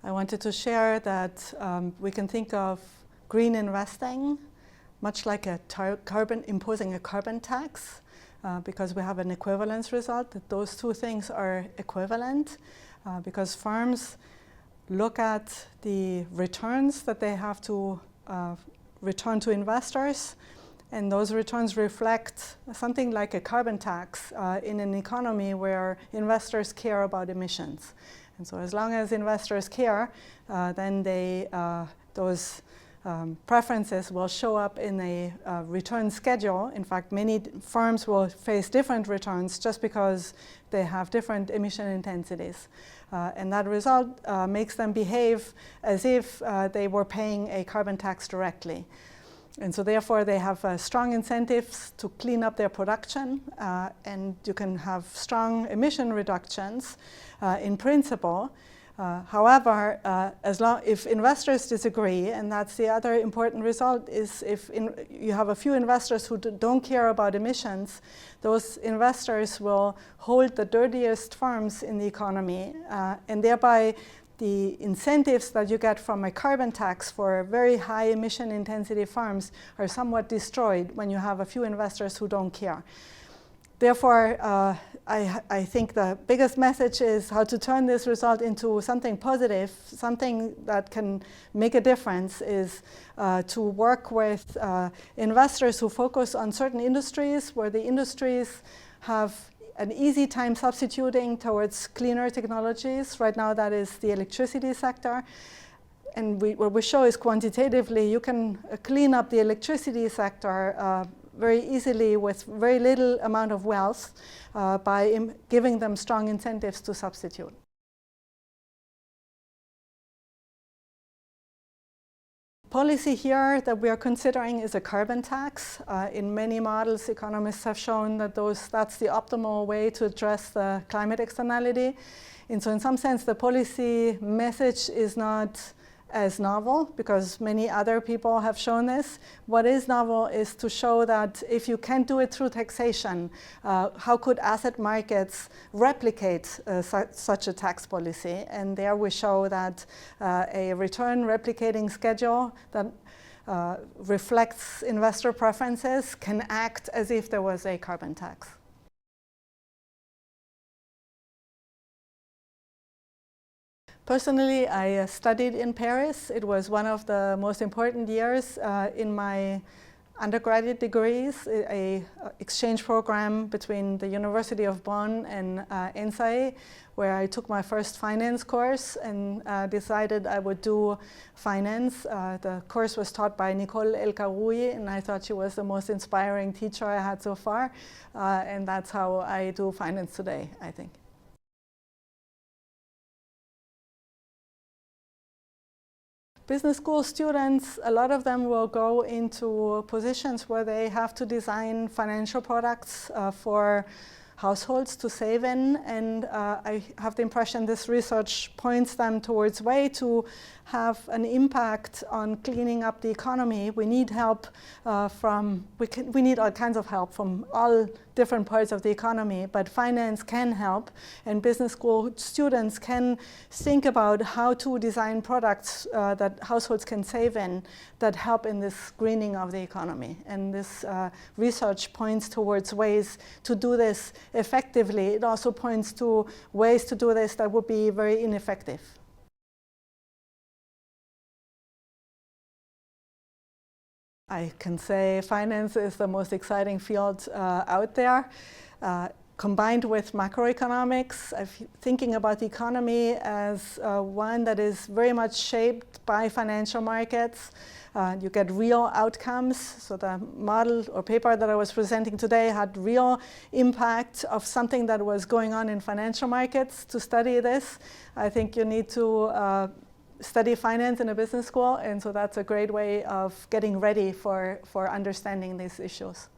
I wanted to share that we can think of green investing much like imposing a carbon tax, because we have an equivalence result, that those two things are equivalent, because firms look at the returns that they have to return to investors, and those returns reflect something like a carbon tax in an economy where investors care about emissions. And so as long as investors care, then those preferences will show up in a return schedule. In fact, many firms will face different returns just because they have different emission intensities. And that result makes them behave as if they were paying a carbon tax directly. And so therefore they have strong incentives to clean up their production, and you can have strong emission reductions in principle. However, if investors disagree, and that's the other important result, is if you have a few investors who don't care about emissions, those investors will hold the dirtiest firms in the economy, and thereby the incentives that you get from a carbon tax for very high emission intensity firms are somewhat destroyed when you have a few investors who don't care. Therefore, I think the biggest message is how to turn this result into something positive, something that can make a difference, is to work with investors who focus on certain industries where the industries have an easy time substituting towards cleaner technologies. Right now that is the electricity sector. And what we show is quantitatively you can clean up the electricity sector very easily with very little amount of wealth by giving them strong incentives to substitute. Policy here that we are considering is a carbon tax. In many models, economists have shown that that's the optimal way to address the climate externality. And so in some sense, the policy message is not as novel, because many other people have shown this. What is novel is to show that if you can't do it through taxation, how could asset markets replicate such a tax policy? And there we show that a return replicating schedule that reflects investor preferences can act as if there was a carbon tax. Personally, I studied in Paris. It was one of the most important years in my undergraduate degrees, an exchange program between the University of Bonn and ENSAE, where I took my first finance course and decided I would do finance. The course was taught by Nicole El Karoui, and I thought she was the most inspiring teacher I had so far. And that's how I do finance today, I think. Business school students, a lot of them will go into positions where they have to design financial products for households to save in, and I have the impression this research points them towards a way to have an impact on cleaning up the economy. We need help we need all kinds of help from all different parts of the economy, but finance can help, and business school students can think about how to design products that households can save in that help in this greening of the economy. And this research points towards ways to do this effectively. It also points to ways to do this that would be very ineffective. I can say finance is the most exciting field out there. Combined with macroeconomics, thinking about the economy as one that is very much shaped by financial markets. You get real outcomes. So the model or paper that I was presenting today had real impact of something that was going on in financial markets. To study this, I think you need to study finance in a business school, and so that's a great way of getting ready for understanding these issues.